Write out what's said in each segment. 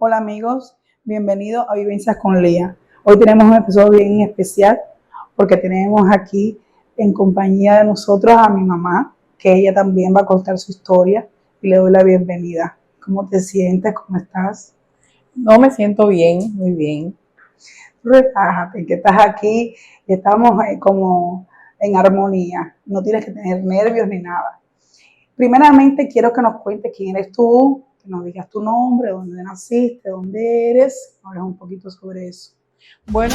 Hola amigos, bienvenidos a Vivencias con Lía. Hoy tenemos un episodio bien especial porque tenemos aquí en compañía de nosotros a mi mamá, que ella también va a contar su historia y le doy la bienvenida. ¿Cómo te sientes? ¿Cómo estás? No, me siento bien, muy bien. Relájate, que estás aquí y estamos como en armonía. No tienes que tener nervios ni nada. Primeramente quiero que nos cuentes quién eres tú, que nos digas tu nombre, dónde naciste, dónde eres. Hablas un poquito sobre eso. Bueno,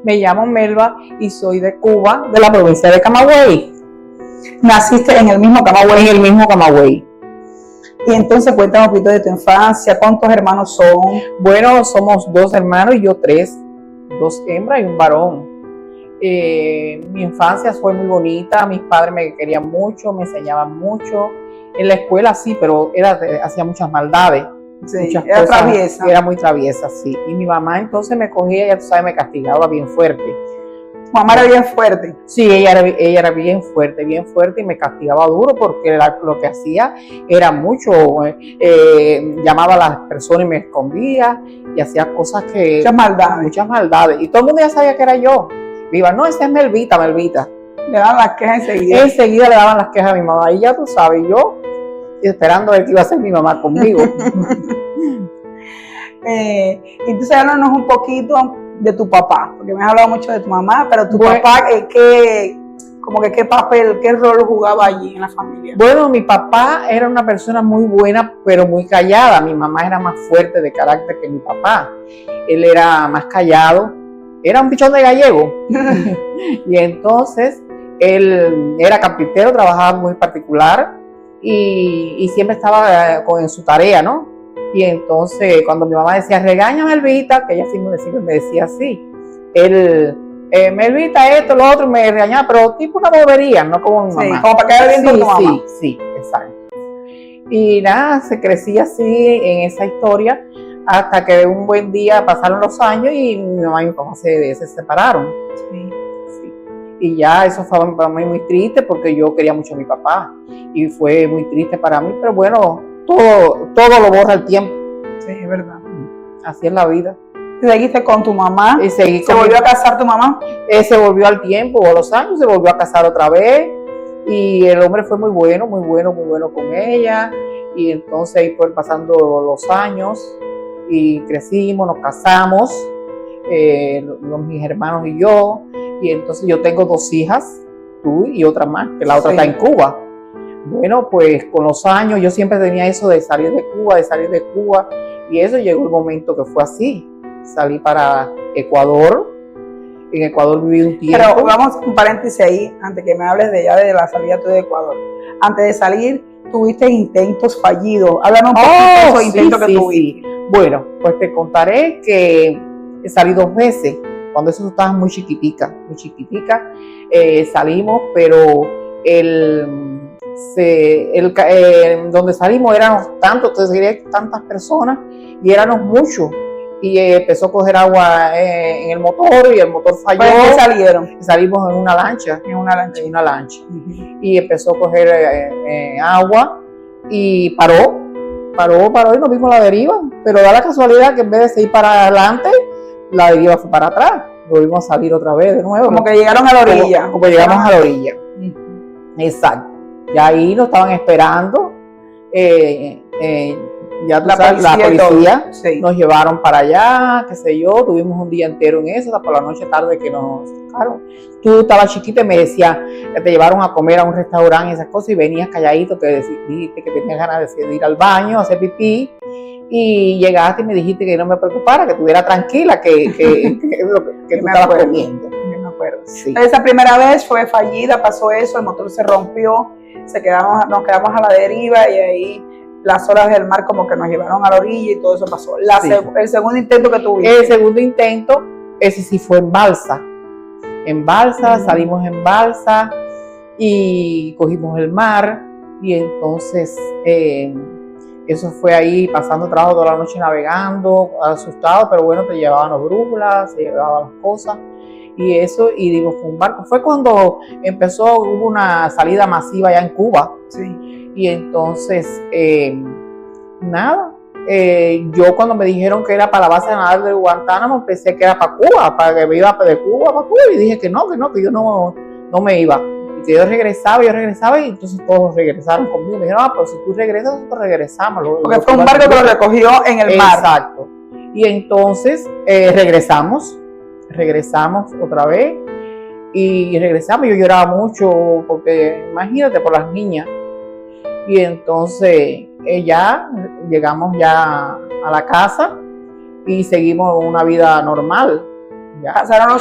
me llamo Melba y soy de Cuba, de la provincia de Camagüey. Naciste en el mismo Camagüey. En el mismo Camagüey. Y entonces cuéntame un poquito de tu infancia, ¿cuántos hermanos son? Bueno, somos 2 hermanos y yo 3, 2 hembras y un varón. Mi infancia fue muy bonita, mis padres me querían mucho, me enseñaban mucho. En la escuela sí, pero hacía muchas maldades. Sí, muchas era cosas, traviesa. Era muy traviesa, sí. Y mi mamá entonces me cogía, ya tú sabes, me castigaba bien fuerte. Tu mamá era bien fuerte. Sí, ella era bien fuerte y me castigaba duro porque lo que hacía era mucho. Llamaba a las personas y me escondía y hacía cosas que... Muchas maldades. Y todo el mundo ya sabía que era yo. Viva, no, esa es Melvita. Le daban las quejas enseguida. Enseguida le daban las quejas a mi mamá. Y ya tú sabes, yo esperando a ver qué iba a hacer mi mamá conmigo. Entonces háblanos un poquito de tu papá, porque me has hablado mucho de tu mamá, pero tu Bueno, papá, ¿qué papel, qué rol jugaba allí en la familia? Bueno, mi papá era una persona muy buena, pero muy callada. Mi mamá era más fuerte de carácter que mi papá. Él era más callado, era un pichón de gallego. Y entonces él era carpintero, trabajaba muy particular y siempre estaba en su tarea, ¿no? Y entonces cuando mi mamá decía, regáñame, Elvita, que ella siempre me decía así, él, Melvita, esto, lo otro, me regañaba, pero tipo una bobería, no como mi mamá. Sí, como para quedar bien con tu mamá. Sí, exacto. Y nada, se crecía así en esa historia hasta que un buen día pasaron los años y mi mamá y mi papá se separaron. Sí. Y ya eso fue para mí muy triste porque yo quería mucho a mi papá y fue muy triste para mí, pero bueno, todo lo borra el tiempo. Sí, es verdad. Así es la vida. ¿Seguiste con tu mamá? Y seguí ¿Se volvió a casar tu mamá? Se volvió al tiempo, a los años, se volvió a casar otra vez. Y el hombre fue muy bueno con ella. Y entonces ahí fueron pasando los años y crecimos, nos casamos, mis hermanos y yo. Y entonces yo tengo 2 hijas, tú y otra más, que la otra está en Cuba. Bueno, pues con los años yo siempre tenía eso de salir de Cuba. Y eso llegó el momento que fue así. Salí para Ecuador. En Ecuador viví un tiempo. Pero vamos un paréntesis ahí, antes que me hables de la salida tú de Ecuador. Antes de salir, tuviste intentos fallidos. Háblanos un poquito de esos intentos que tuviste. Sí. Bueno, pues te contaré que salí 2 veces. Cuando eso estaba muy chiquitica. Salimos, pero donde salimos éramos tantas personas y éramos muchos. Y empezó a coger agua en el motor y el motor falló. ¿Por qué salieron? Salimos en una lancha. Uh-huh. Y empezó a coger agua y paró y nos vimos la deriva. Pero da la casualidad que en vez de seguir para adelante, la deriva fue para atrás. Volvimos a salir otra vez de nuevo. Como que llegaron a la orilla. Como llegamos a la orilla. Exacto. Y ahí nos estaban esperando. Ya la policía sí. Nos llevaron para allá, qué sé yo, tuvimos un día entero en eso, hasta por la noche tarde que nos sacaron. Tú estabas chiquita y me decías que te llevaron a comer a un restaurante y esas cosas y venías calladito, que dijiste que tenías ganas de ir al baño, a hacer pipí y llegaste y me dijiste que no me preocupara, que estuviera tranquila, que tú estabas comiendo. Yo me acuerdo. Sí. Esa primera vez fue fallida, pasó eso, el motor se rompió, nos quedamos a la deriva y ahí las olas del mar como que nos llevaron a la orilla y todo eso pasó. El segundo intento que tuviste. El segundo intento, ese sí fue en balsa. Salimos en balsa y cogimos el mar y entonces eso fue ahí pasando trabajo toda la noche navegando, asustado, pero bueno, te llevaban los brújulas, se llevaban las cosas y eso, y digo, fue un barco. Fue cuando hubo una salida masiva allá en Cuba. Sí. Y entonces, nada, yo cuando me dijeron que era para la base naval de Guantánamo, pensé que era para Cuba, para que me iba de Cuba para Cuba, y dije que no, que yo no me iba. Y que yo regresaba, y entonces todos regresaron conmigo. Me dijeron, pues si tú regresas, nosotros regresamos. Porque fue un barco que lo recogió en el mar. Exacto. Y entonces regresamos otra vez, y regresamos. Yo lloraba mucho, porque imagínate, por las niñas. Y entonces ya llegamos ya a la casa y seguimos una vida normal. Ya. Pasaron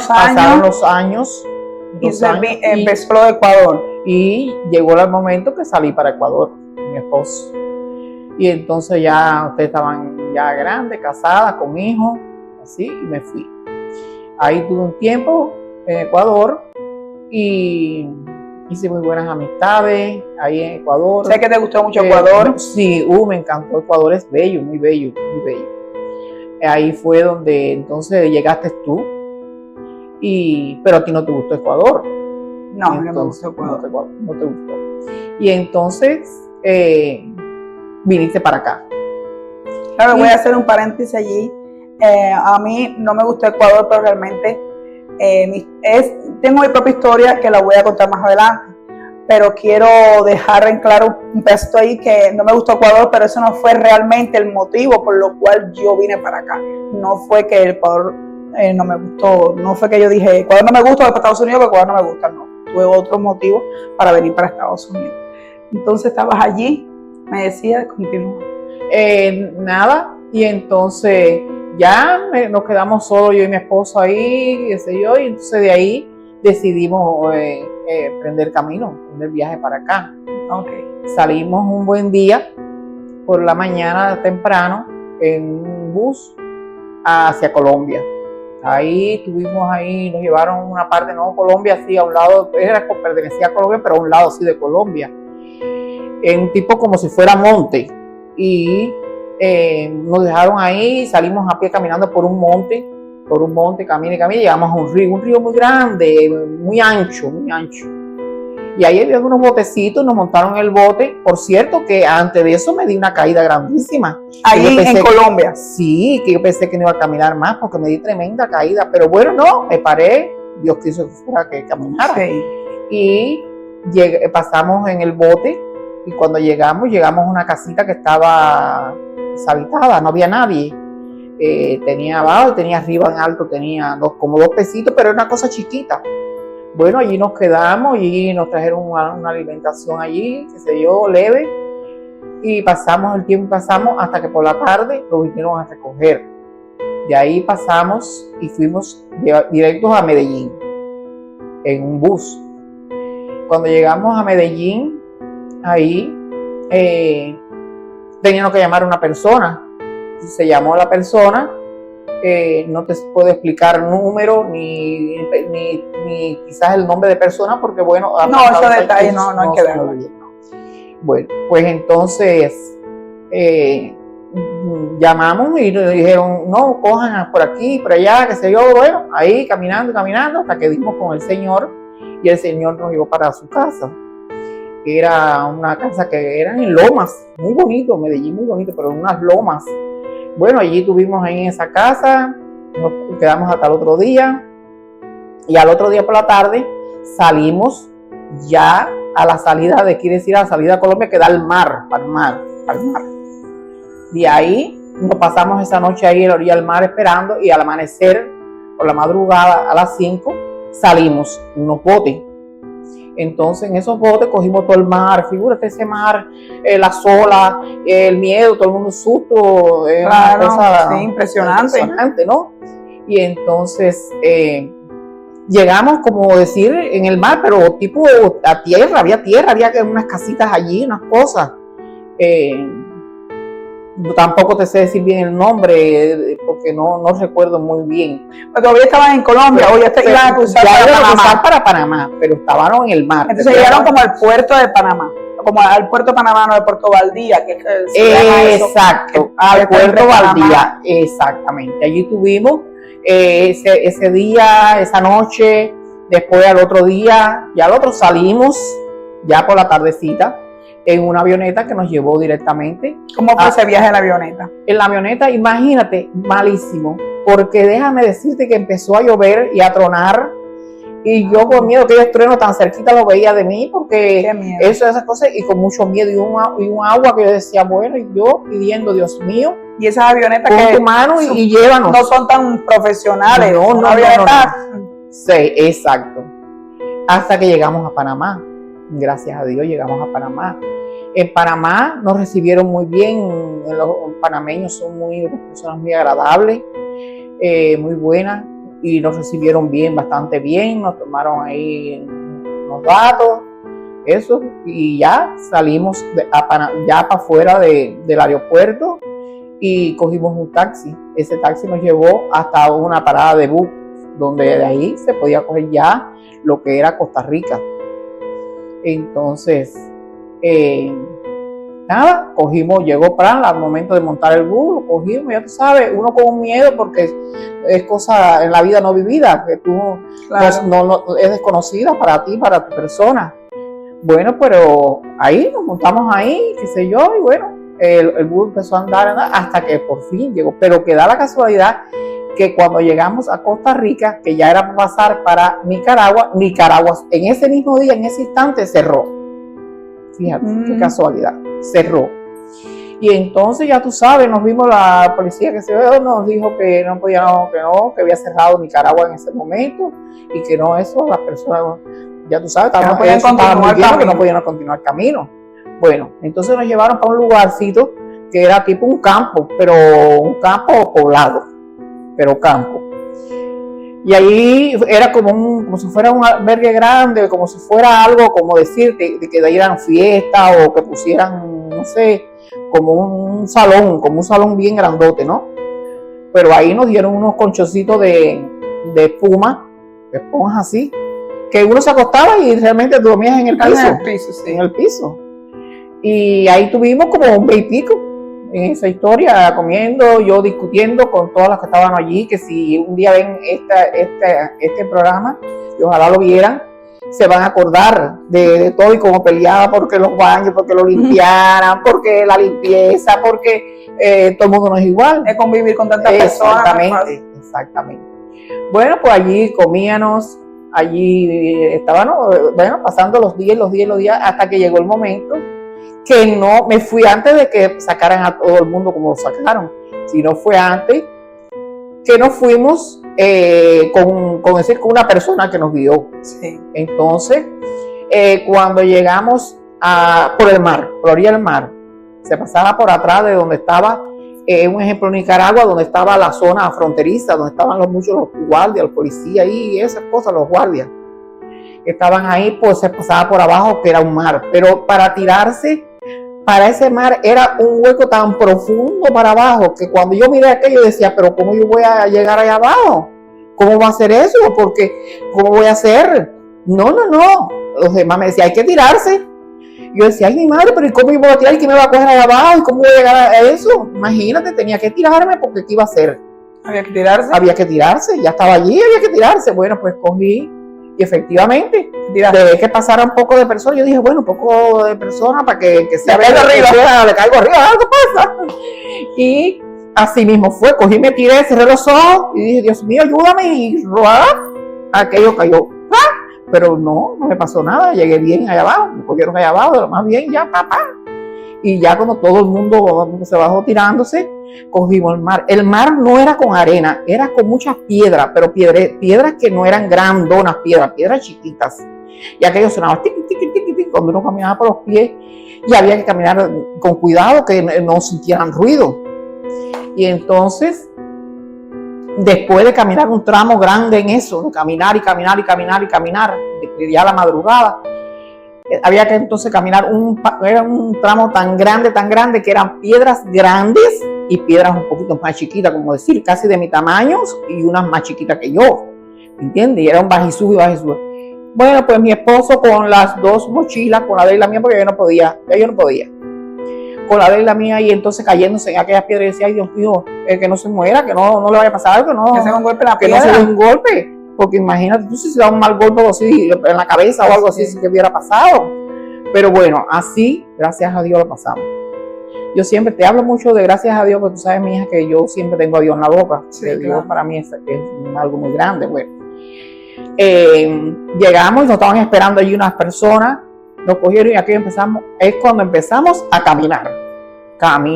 los años. Y empezó lo de Ecuador. Y llegó el momento que salí para Ecuador, mi esposo. Y entonces ya ustedes estaban ya grandes, casadas, con hijos, así, y me fui. Ahí tuve un tiempo en Ecuador y hice muy buenas amistades ahí en Ecuador. Sé que te gustó mucho Ecuador. Sí, me encantó. Ecuador es bello, muy bello, muy bello. Ahí fue donde entonces llegaste tú, pero a ti no te gustó Ecuador. No, entonces, no me gustó Ecuador. No te gustó. Y entonces viniste para acá. Claro, voy a hacer un paréntesis allí. A mí no me gustó Ecuador, pero realmente tengo mi propia historia que la voy a contar más adelante. Pero quiero dejar en claro un pedacito ahí que no me gustó Ecuador, pero eso no fue realmente el motivo por lo cual yo vine para acá. No fue que Ecuador no me gustó, no fue que yo dije Ecuador no me gusta, voy para Estados Unidos, porque Ecuador no me gusta, no. Tuve otro motivo para venir para Estados Unidos. Entonces estabas allí, me decías, continúa. Nada, y entonces ya nos quedamos solos, yo y mi esposo ahí, qué sé yo, y entonces de ahí decidimos prender viaje para acá. Okay. Salimos un buen día por la mañana temprano en un bus hacia Colombia. Ahí nos llevaron una parte, no Colombia, sí, a un lado, pertenecía a Colombia, pero a un lado sí de Colombia. En un tipo como si fuera monte. Y nos dejaron ahí, salimos a pie caminando por un monte, camina y camina, llegamos a un río muy grande, muy ancho. Y ahí había unos botecitos, nos montaron en el bote. Por cierto, que antes de eso me di una caída grandísima. Ahí en Colombia. Sí, que yo pensé que no iba a caminar más porque me di tremenda caída. Pero bueno, no, me paré. Dios quiso que fuera que caminara. Sí. Y pasamos en el bote. Y cuando llegamos a una casita que estaba deshabitada, no había nadie. Tenía abajo, tenía arriba en alto, tenía como dos pesitos, pero era una cosa chiquita. Bueno, allí nos quedamos y nos trajeron una alimentación allí, qué sé yo, leve. Y pasamos el tiempo, hasta que por la tarde lo vinieron a recoger. De ahí pasamos y fuimos directos a Medellín, en un bus. Cuando llegamos a Medellín, ahí teníamos que llamar a una persona. Se llamó a la persona. No te puedo explicar número ni quizás el nombre de persona porque bueno, no, esos detalles no hay que verlo. Bueno, pues entonces llamamos y nos dijeron, no, cojan por aquí, por allá, qué sé yo. Bueno, ahí caminando hasta que dimos con el señor y el señor nos llevó para su casa. Era una casa que eran en lomas, muy bonito, Medellín muy bonito, pero en unas lomas. Bueno, allí estuvimos ahí en esa casa, nos quedamos hasta el otro día, y al otro día por la tarde salimos ya a la salida a la salida a Colombia, que da al mar. De ahí nos pasamos esa noche ahí en la orilla del mar esperando, y al amanecer, por la madrugada, a las 5, salimos en unos botes. Entonces en esos botes cogimos todo el mar, figúrate ese mar, las olas, el miedo, todo el mundo susto, claro, una cosa sí, impresionante, ¿no? Y entonces llegamos, como decir, en el mar, pero tipo a tierra, había unas casitas allí, unas cosas. Tampoco te sé decir bien el nombre porque no recuerdo muy bien. Pero todavía estaban en Colombia, o ya iban a cruzar para Panamá, pero estaban en el mar. Entonces llegaron como al puerto de Panamá, como al puerto de Panamá, no, de Puerto Valdía, que es exacto, al puerto Valdía, exactamente. Allí tuvimos ese día, esa noche, después al otro día, ya al otro salimos, ya por la tardecita. en una avioneta que nos llevó directamente. ¿Cómo fue ese viaje en la avioneta? En la avioneta, imagínate, malísimo, porque déjame decirte que empezó a llover y a tronar, y yo con miedo, que el estreno tan cerquita lo veía de mí, porque esas cosas, y con mucho miedo, y un agua que yo decía, bueno, y yo pidiendo, Dios mío, y esas avionetas con tu mano y llévanos. No son tan profesionales. No. Sí, exacto. Hasta que llegamos a Panamá. Gracias a Dios llegamos a Panamá. En Panamá nos recibieron muy bien. Los panameños son personas muy agradables, muy buenas, y nos recibieron bien, bastante bien. Nos tomaron ahí los datos, eso, y ya salimos ya para afuera del aeropuerto y cogimos un taxi. Ese taxi nos llevó hasta una parada de bus, donde de ahí se podía coger ya lo que era Costa Rica. Entonces, nada, llegó Pran al momento de montar el bus, lo cogimos, ya tú sabes, uno con un miedo porque es cosa en la vida no vivida, que tú no es desconocida para ti, para tu persona. Bueno, pero ahí nos montamos ahí, qué sé yo, y bueno, el bus empezó a andar hasta que por fin llegó, pero que da la casualidad que cuando llegamos a Costa Rica, que ya era para pasar para Nicaragua en ese mismo día, en ese instante, cerró. Fíjate, qué casualidad, cerró. Y entonces ya tú sabes, nos vimos la policía nos dijo que no podía, que había cerrado Nicaragua en ese momento, y que no, eso, las personas, ya tú sabes, estaban que no podían continuar el camino. Bueno, entonces nos llevaron para un lugarcito que era tipo un campo, pero un campo poblado, pero campo. Y ahí era como si fuera un albergue grande, como si fuera algo, como decirte, de que dieran fiesta o que pusieran, no sé, como un salón bien grandote, ¿no? Pero ahí nos dieron unos conchocitos de espuma, de esponjas así, que uno se acostaba y realmente dormías en el piso. En el piso. Y ahí tuvimos como un 20 y pico en esa historia, comiendo, yo discutiendo con todas las que estaban allí, que si un día ven este programa, y ojalá lo vieran, se van a acordar de todo y cómo peleaba porque los baños, porque lo limpiaran, porque la limpieza, porque todo el mundo no es igual. Es convivir con tantas personas. Exactamente. Bueno, pues allí comíamos, allí estábamos, bueno, pasando los días, hasta que llegó el momento que no me fui antes de que sacaran a todo el mundo como lo sacaron, sino fue antes que nos fuimos con una persona que nos guió. Sí. Entonces, cuando llegamos por el mar, por la orilla del mar, se pasaba por atrás de donde estaba, un ejemplo, Nicaragua, donde estaba la zona fronteriza, donde estaban muchos los guardias, los policías y esas cosas, los guardias que estaban ahí, pues se pasaba por abajo, que era un mar, pero para tirarse para ese mar era un hueco tan profundo para abajo, que cuando yo miré aquello decía, pero ¿cómo yo voy a llegar allá abajo? ¿Cómo va a ser eso? Porque, ¿cómo voy a hacer? No. Los demás me decían, hay que tirarse. Yo decía, ay, mi madre, pero ¿y cómo yo voy a tirar? ¿Y quién me va a coger allá abajo? ¿Y cómo voy a llegar a eso? Imagínate, tenía que tirarme, porque ¿qué iba a hacer? Había que tirarse. Había que tirarse, ya estaba allí, había que tirarse. Bueno, pues cogí, y efectivamente, debe que pasara un poco de personas. Yo dije, bueno, un poco de personas para que se vea arriba, le caigo arriba, algo pasa. Y así mismo fue, cogí, me tiré, cerré los ojos y dije, Dios mío, ayúdame, y aquello cayó. Pero no me pasó nada, llegué bien allá abajo, me cogieron allá abajo, lo más bien, ya, papá. Y ya cuando todo el mundo se bajó tirándose, cogimos el mar. El mar no era con arena, era con muchas piedras, pero piedras que no eran grandonas, piedras chiquitas. Y aquello sonaba tiqui, tiqui, tiqui, tiqui, cuando uno caminaba por los pies, y había que caminar con cuidado, que no sintieran ruido. Y entonces, después de caminar un tramo grande en eso, de caminar, ya a la madrugada, había que entonces caminar era un tramo tan grande que eran piedras grandes y piedras un poquito más chiquitas, como decir, casi de mi tamaño, y unas más chiquitas que yo, ¿entiendes? Y era un baja y sube. Bueno, pues mi esposo con las dos mochilas, con la de la mía, porque yo no podía, con la de la mía, y entonces cayéndose en aquellas piedras, y decía, ay, Dios mío, que no se muera, que no le vaya a pasar algo, que se dé un golpe en la piedra, que no se dé un golpe. Porque imagínate tú si se da un mal golpe o así en la cabeza o algo así, si que hubiera pasado. Pero bueno, así, gracias a Dios lo pasamos. Yo siempre te hablo mucho de gracias a Dios, porque tú sabes, mi hija, que yo siempre tengo a Dios en la boca. Sí, Dios claro. para mí es algo muy grande. Bueno, llegamos y nos estaban esperando allí unas personas, nos cogieron y aquí empezamos, es cuando empezamos a caminar. Camina,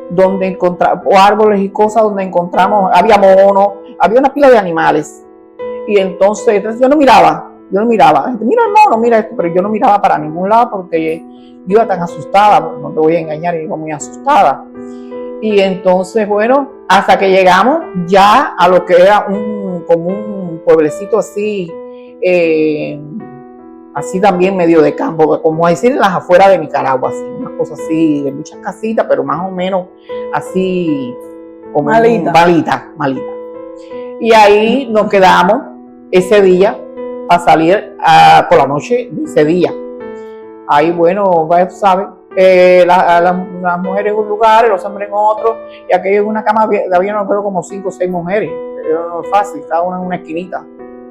donde encontramos árboles y cosas, donde encontramos, había monos, había una pila de animales. Y entonces yo no miraba, mira el mono, mira esto, pero yo no miraba para ningún lado porque yo iba tan asustada, no te voy a engañar, iba muy asustada. Y entonces, bueno, hasta que llegamos ya a lo que era como un pueblecito así, así también medio de campo, como decir en las afueras de Nicaragua, así, una cosa así, de muchas casitas, pero más o menos así, como malita. Y ahí nos quedamos ese día a salir por la noche de ese día. Ahí, bueno, tú sabes, las mujeres en un lugar, los hombres en otro, y aquello en una cama había no creo como 5 o 6 mujeres, no es fácil, cada una en una esquinita,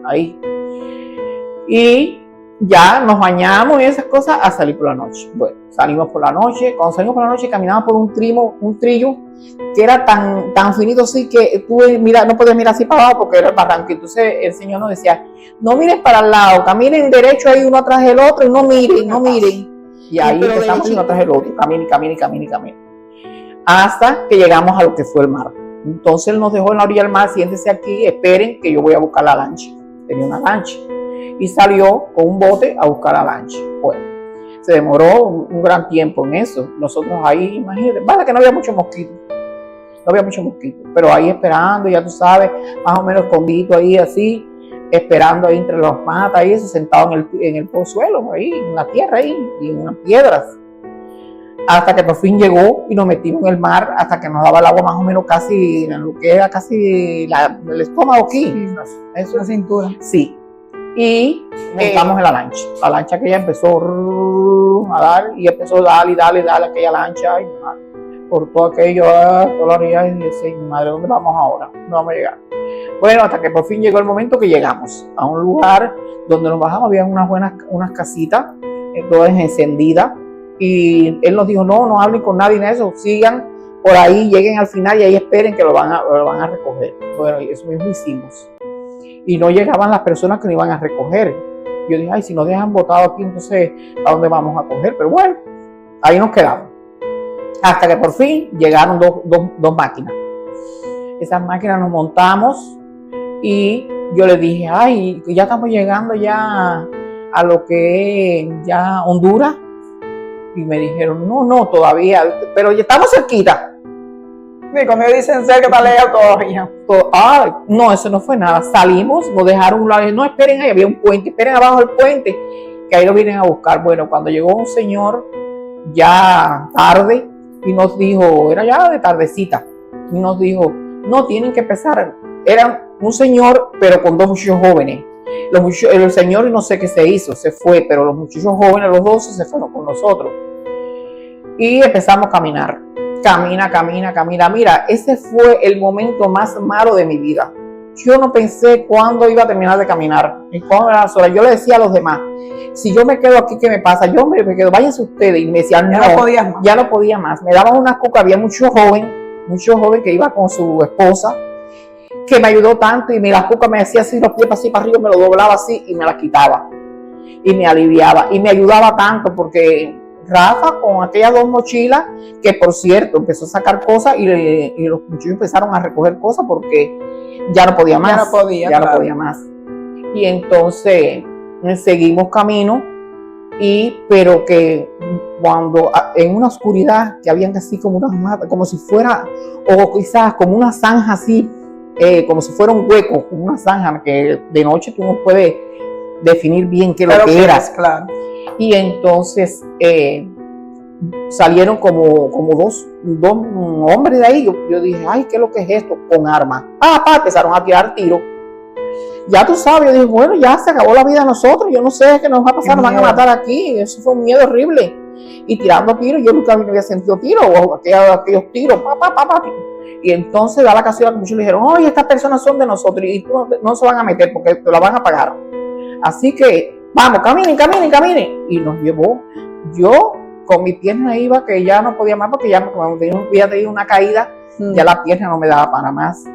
ahí. Y ya nos bañamos y esas cosas a salir por la noche. Bueno, salimos por la noche, cuando salimos por la noche caminamos por un trillo que era tan finito así que tú no podías mirar así para abajo porque era el barranco. Entonces el Señor nos decía, no miren para el lado, caminen derecho ahí uno atrás del otro y no miren. Y ahí empezamos uno atrás del otro, caminen. Hasta que llegamos a lo que fue el mar. Entonces él nos dejó en la orilla del mar, siéntese aquí, esperen que yo voy a buscar la lancha. Tenía una lancha. Y salió con un bote a buscar la lancha. Bueno, se demoró un gran tiempo en eso. Nosotros ahí, imagínate, vale que no había mucho mosquito. Pero ahí esperando, ya tú sabes, más o menos escondido ahí así, esperando ahí entre las matas y eso, sentado en el suelo, ahí, en la tierra ahí, y en unas piedras. Hasta que por fin llegó y nos metimos en el mar, hasta que nos daba el agua más o menos casi, en lo que era casi el estómago aquí. Sí, eso es cintura. Sí. Y montamos en la lancha que ella empezó a dar, y empezó a darle aquella lancha, ay, por todo aquello, toda la orilla, y decía, madre, ¿dónde vamos ahora? No vamos a llegar. Bueno, hasta que por fin llegó el momento que llegamos a un lugar donde nos bajamos, había unas casitas, todas encendidas, y él nos dijo, no hablen con nadie en eso, sigan por ahí, lleguen al final y ahí esperen que lo van a recoger. Bueno, y eso mismo hicimos. Y no llegaban las personas que nos iban a recoger. Yo dije, ay, si nos dejan botado aquí, entonces, ¿a dónde vamos a coger? Pero bueno, ahí nos quedamos. Hasta que por fin llegaron dos máquinas. Esas máquinas nos montamos y yo les dije, ay, ya estamos llegando ya a lo que es ya Honduras. Y me dijeron, no, todavía, pero ya estamos cerquita. Y cuando me dicen ser que está lejos todavía. No, eso no fue nada. Salimos, nos dejaron un lado, no, esperen ahí, había un puente, esperen abajo del puente, que ahí lo vienen a buscar. Bueno, cuando llegó un señor ya tarde y nos dijo, era ya de tardecita, y nos dijo, no, tienen que empezar. Era un señor, pero con 2 muchachos jóvenes. El señor no sé qué se hizo, se fue, pero los muchachos jóvenes, los 12, se fueron con nosotros. Y empezamos a caminar. Camina. Mira, ese fue el momento más malo de mi vida. Yo no pensé cuándo iba a terminar de caminar, ni cuándo era las horas. Yo le decía a los demás, si yo me quedo aquí, ¿qué me pasa? Yo me quedo, váyanse ustedes. Y me decían, ya no podía más. Me daban unas cucas, había mucho joven que iba con su esposa, que me ayudó tanto, y la cuca me decía así, los pies así para arriba, me lo doblaba así y me la quitaba. Y me aliviaba, y me ayudaba tanto porque Rafa con aquellas 2 mochilas, que por cierto empezó a sacar cosas y los muchachos empezaron a recoger cosas porque ya no podía más. Ya no podía más. Y entonces seguimos camino, pero que cuando en una oscuridad que habían así como unas matas, como si fuera, o quizás como una zanja así, como si fuera un hueco, como una zanja que de noche tú no puedes definir bien qué es lo que era. Claro. Y entonces salieron como dos hombres de ahí. Yo dije, ay, ¿qué es lo que es esto? Con armas. Empezaron a tirar tiros. Ya tú sabes, yo dije, bueno, ya se acabó la vida de nosotros. Yo no sé qué nos va a pasar, nos van a matar aquí. Eso fue un miedo horrible. Y tirando tiros, yo nunca había sentido tiros, o aquellos tiros, Y entonces da la casualidad que muchos le dijeron, oye, estas personas son de nosotros y no se van a meter porque te la van a pagar. Así que vamos, camine. Y nos llevó. Yo con mi pierna iba que ya no podía más porque ya como había tenido una caída, ya la pierna no me daba para más.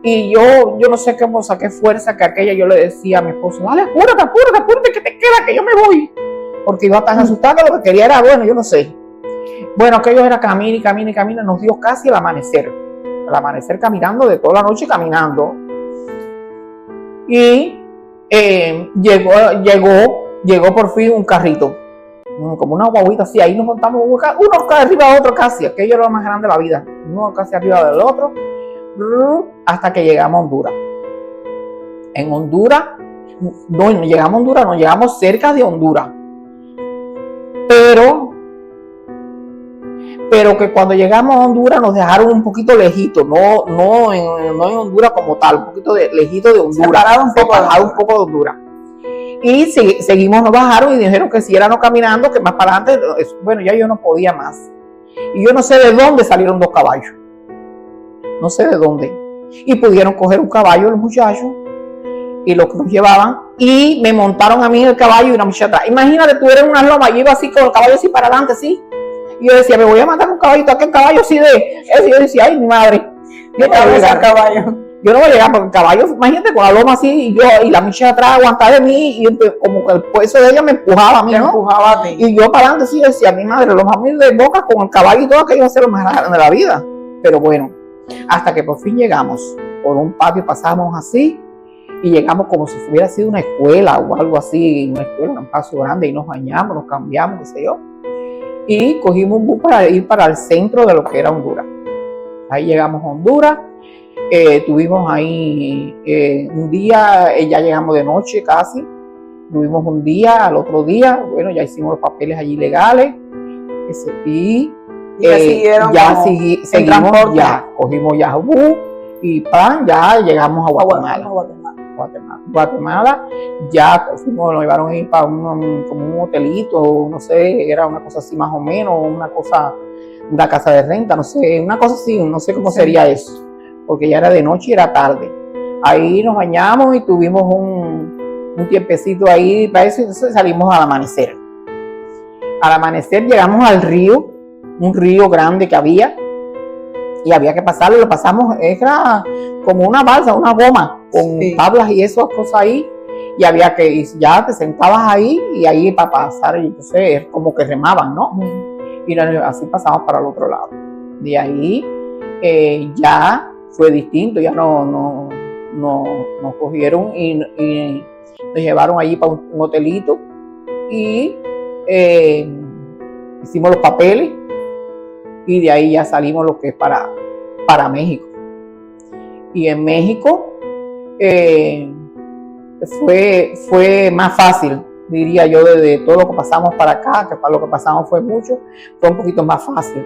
Y yo no sé cómo saqué fuerza que aquella yo le decía a mi esposo, dale, apúrate, que te queda, que yo me voy. Porque iba tan asustada que lo que quería era, bueno, yo no sé. Bueno, aquello era camine, nos dio casi el amanecer caminando, de toda la noche caminando. Y llegó por fin un carrito, como una guaguita así, ahí nos montamos uno arriba de otro casi, aquello era lo más grande de la vida, uno casi arriba del otro, hasta que llegamos a Honduras. En Honduras, no llegamos a Honduras, no llegamos cerca de Honduras, pero que cuando llegamos a Honduras nos dejaron un poquito lejito, no en Honduras como tal, un poquito lejito de Honduras, separado un poco de Honduras. Y seguimos, nos bajaron y dijeron que siguiéramos caminando, que más para adelante, bueno, ya yo no podía más. Y yo no sé de dónde salieron 2 caballos, no sé de dónde. Y pudieron coger un caballo los muchachos y los que nos llevaban, y me montaron a mí en el caballo y una muchacha atrás. Imagínate, tú eres una loma, yo iba así con el caballo así para adelante, así. Y yo decía, me voy a matar un caballito, aquel caballo así de eso. Y yo decía, ay, mi madre, yo no voy a llegar al caballo. Yo no voy a llegar porque el caballo, imagínate, con la loma así, y la muchacha atrás aguantada de mí, y como que el peso de ella me empujaba a mí, ¿no? Empujaba a ti. Y yo para adelante sí decía, mi madre, los mil de boca con el caballo y todo aquello va a ser lo más grande de la vida. Pero bueno, hasta que por fin llegamos, por un patio pasamos así, y llegamos como si hubiera sido una escuela o algo así, una escuela, un espacio grande, y nos bañamos, nos cambiamos, qué sé yo. Y cogimos un bus para ir para el centro de lo que era Honduras. Ahí llegamos a Honduras, tuvimos ahí un día, ya llegamos de noche casi, tuvimos un día, al otro día, bueno, ya hicimos los papeles allí legales, y seguimos, ya cogimos ya bus, y ya llegamos a Guatemala, ya nos llevaron a ir para como un hotelito, no sé, era una cosa así más o menos, una casa de renta, no sé, una cosa así, no sé cómo sería eso, porque ya era de noche y era tarde. Ahí nos bañamos y tuvimos un tiempecito ahí para eso, y entonces salimos al amanecer. Al amanecer llegamos al río, un río grande que había, y había que pasarlo, lo pasamos, era como una balsa, una goma, con tablas y esas cosas ahí, y había que, ya te sentabas ahí, y ahí para pasar, y entonces como que remaban, ¿no? Y así pasamos para el otro lado. De ahí ya fue distinto, ya nos cogieron y nos llevaron allí para un hotelito, y hicimos los papeles, y de ahí ya salimos lo que es para México. Y en México fue más fácil, diría yo, de todo lo que pasamos para acá, que para lo que pasamos fue mucho, fue un poquito más fácil.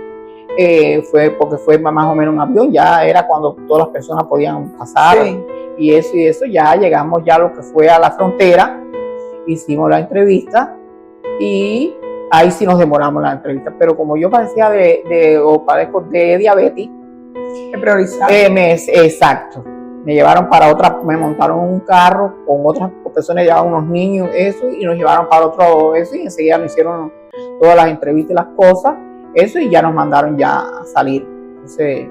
Porque fue más o menos un avión, ya era cuando todas las personas podían pasar, y eso, ya llegamos ya a lo que fue a la frontera, hicimos la entrevista, y ahí sí nos demoramos la entrevista, pero como yo padecía padezco de diabetes, exacto, me llevaron para otra, me montaron un carro con otras personas, llevaban unos niños, eso, y nos llevaron para otro, eso, y enseguida nos hicieron todas las entrevistas y las cosas, eso, y ya nos mandaron ya a salir. Entonces,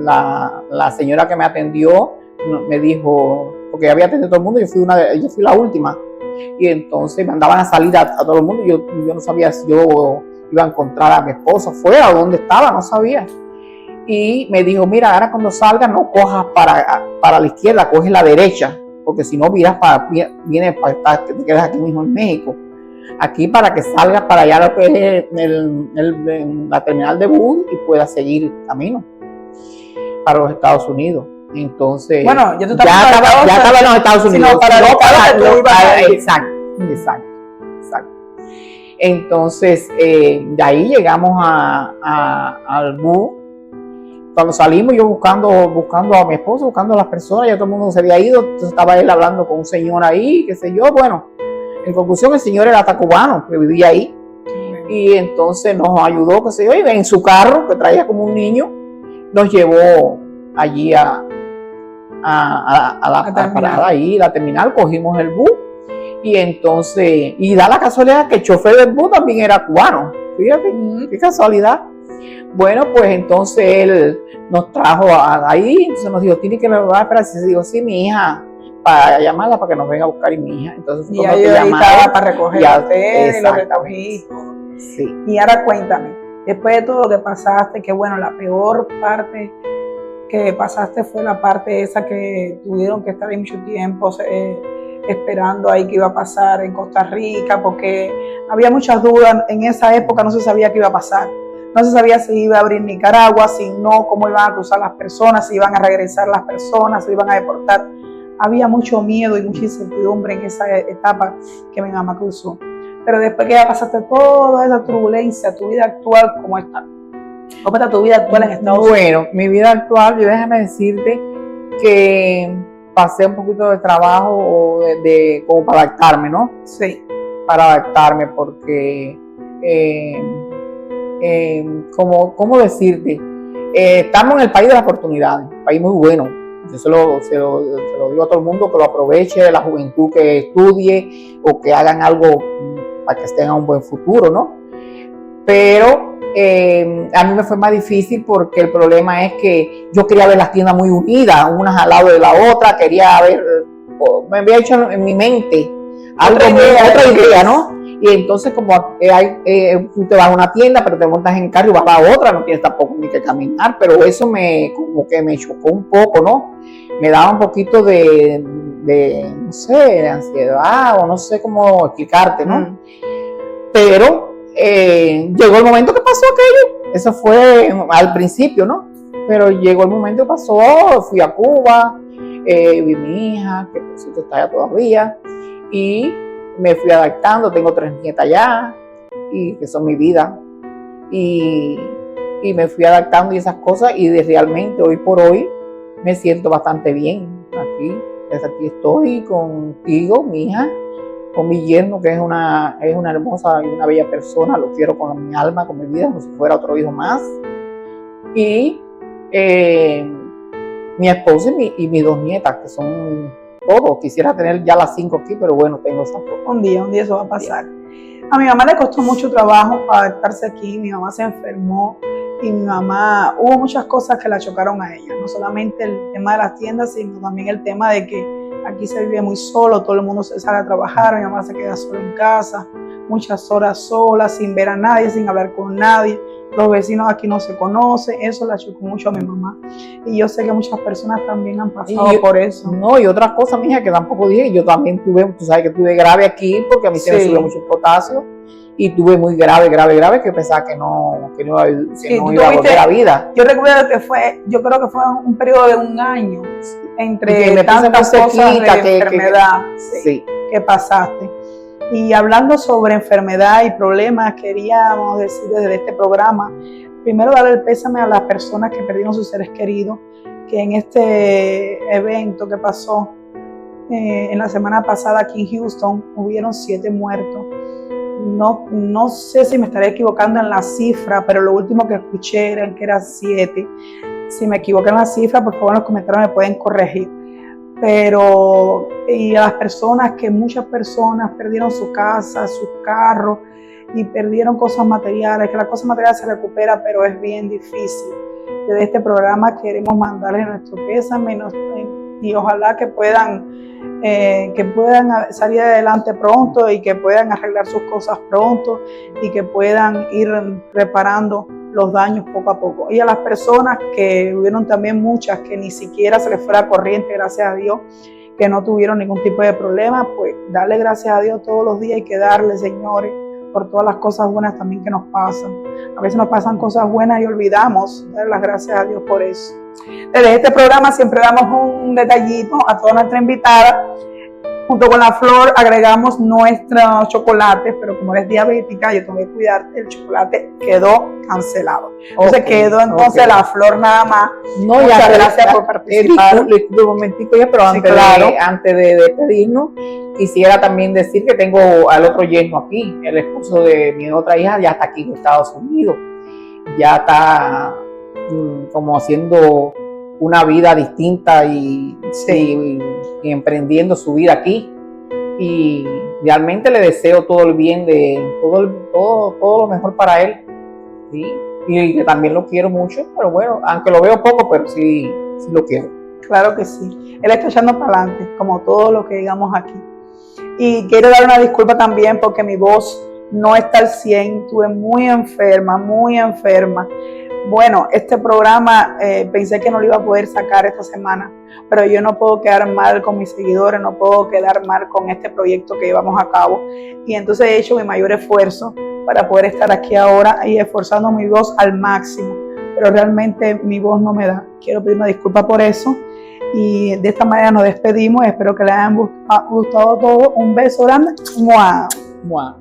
la señora que me atendió me dijo, porque ya había atendido a todo el mundo, yo fui la última, y entonces me mandaban a salir a todo el mundo, yo no sabía si yo iba a encontrar a mi esposa fuera o dónde estaba, no sabía. Y me dijo, mira, ahora cuando salgas no cojas para la izquierda, coges la derecha, porque si no vienes para estar, te quedas aquí mismo en México. Aquí para que salgas para allá lo que es la terminal de bus y puedas seguir camino para los Estados Unidos. Entonces, bueno, ya estaba en los Estados Unidos. Exacto. Entonces, de ahí llegamos al bus. Cuando salimos, yo buscando a mi esposo, buscando a las personas, ya todo el mundo se había ido, entonces estaba él hablando con un señor ahí, qué sé yo, bueno, en conclusión el señor era hasta cubano, que vivía ahí, y entonces nos ayudó, qué sé yo, y en su carro, que traía como un niño, nos llevó allí a la parada ahí, la terminal, cogimos el bus, Y entonces, y da la casualidad que el chofer del bus también era cubano. Fíjate, qué casualidad. Bueno, pues entonces él nos trajo ahí, entonces nos dijo, tiene que llevar para si digo, sí, mi hija, para llamarla para que nos venga a buscar y mi hija. Entonces, y ahí estaba para recoger a usted y lo recogí. Sí. Y ahora cuéntame, después de todo lo que pasaste, que bueno, la peor parte que pasaste fue la parte esa que tuvieron que estar ahí mucho tiempo esperando ahí qué iba a pasar en Costa Rica, porque había muchas dudas, en esa época no se sabía qué iba a pasar. No se sabía si iba a abrir Nicaragua, si no, cómo iban a cruzar las personas, si iban a regresar las personas, si iban a deportar. Había mucho miedo y mucha incertidumbre en esa etapa que mi mamá cruzó. Pero después que ya pasaste toda esa turbulencia, tu vida actual, ¿cómo está? ¿Cómo está tu vida actual en Estados Unidos? Bueno, mi vida actual, yo déjame decirte que pasé un poquito de trabajo como para adaptarme, ¿no? Sí. Para adaptarme, porque ¿cómo decirte? Estamos en el país de las oportunidades, un país muy bueno. Yo se lo digo a todo el mundo, que lo aproveche, la juventud que estudie o que hagan algo para que tengan un buen futuro, ¿no? Pero a mí me fue más difícil porque el problema es que yo quería ver las tiendas muy unidas, unas al lado de la otra, quería ver, me había hecho en mi mente otra idea, ¿no? Y entonces como tú te vas a una tienda, pero te montas en carro y vas a la otra, no tienes tampoco ni que caminar, pero eso como que me chocó un poco, ¿no? Me daba un poquito de no sé, de ansiedad o no sé cómo explicarte, ¿no? Pero llegó el momento que pasó aquello, eso fue al principio, ¿no? Pero llegó el momento que pasó, fui a Cuba, vi mi hija, que por cierto está allá todavía, y me fui adaptando, tengo 3 nietas ya, y que son mi vida, y me fui adaptando y esas cosas, y realmente hoy por hoy me siento bastante bien aquí. Desde aquí estoy contigo, mi hija, con mi yerno, que es una hermosa y una bella persona, lo quiero con mi alma, con mi vida, como si fuera otro hijo más. Y mi esposa y mis 2 nietas, que son todos. Quisiera tener ya las 5 aquí, pero bueno, tengo esas 2. Un día eso va a pasar. A mi mamá le costó mucho trabajo para adaptarse aquí, mi mamá se enfermó y mi mamá, hubo muchas cosas que la chocaron a ella, no solamente el tema de las tiendas, sino también el tema de que aquí se vive muy solo, todo el mundo se sale a trabajar, mi mamá se queda sola en casa, muchas horas sola, sin ver a nadie, sin hablar con nadie. Los vecinos aquí no se conocen, eso la chocó mucho a mi mamá. Y yo sé que muchas personas también han pasado por eso. No, y otras cosas, mija, que tampoco dije, yo también tuve, tú sabes que tuve grave aquí, porque a mí se me subió mucho el potasio, y tuve muy grave, que pensaba que no iba a volver a vida. Yo recuerdo que yo creo que fue un periodo de 1 año, entre tantas cosas de enfermedad que pasaste. Y hablando sobre enfermedad y problemas, queríamos decir desde este programa, primero darle el pésame a las personas que perdieron sus seres queridos, que en este evento que pasó en la semana pasada aquí en Houston, hubieron 7 muertos. No sé si me estaré equivocando en la cifra, pero lo último que escuché era que eran 7. Si me equivoqué en la cifra, por favor en los comentarios me pueden corregir. Pero y a las personas, que muchas personas perdieron su casa, sus carros y perdieron cosas materiales, que la cosa material se recupera, pero es bien difícil. Desde este programa queremos mandarles nuestro pésame y ojalá que puedan salir adelante pronto y que puedan arreglar sus cosas pronto y que puedan ir reparando los daños poco a poco. Y a las personas que hubieron también muchas que ni siquiera se les fue la corriente, gracias a Dios, que no tuvieron ningún tipo de problema, pues darle gracias a Dios todos los días. Hay que darle, señores, por todas las cosas buenas también que nos pasan. A veces nos pasan cosas buenas y olvidamos dar las gracias a Dios por eso. Desde este programa siempre damos un detallito a toda nuestra invitada. Junto con la flor agregamos nuestros chocolates, pero como eres diabética, yo tengo que cuidarte, el chocolate quedó cancelado. Entonces quedó la flor nada más. No, muchas gracias por participar. Disculpe un momentico ya, pero antes de despedirnos, quisiera también decir que tengo al otro yerno aquí, el esposo de mi otra hija, ya está aquí en Estados Unidos. Ya está como haciendo una vida distinta y emprendiendo su vida aquí. Y realmente le deseo todo el bien todo lo mejor para él, ¿sí? Y que también lo quiero mucho, pero bueno, aunque lo veo poco, pero sí lo quiero. Claro que sí. Él está echando para adelante, como todo lo que digamos aquí. Y quiero dar una disculpa también porque mi voz no está al 100, estuve muy enferma, muy enferma. Bueno, este programa pensé que no lo iba a poder sacar esta semana, pero yo no puedo quedar mal con mis seguidores, no puedo quedar mal con este proyecto que llevamos a cabo. Y entonces he hecho mi mayor esfuerzo para poder estar aquí ahora y esforzando mi voz al máximo, pero realmente mi voz no me da. Quiero pedir una disculpa por eso. Y de esta manera nos despedimos. Espero que les haya gustado todo. Un beso grande. ¡Mua! ¡Mua!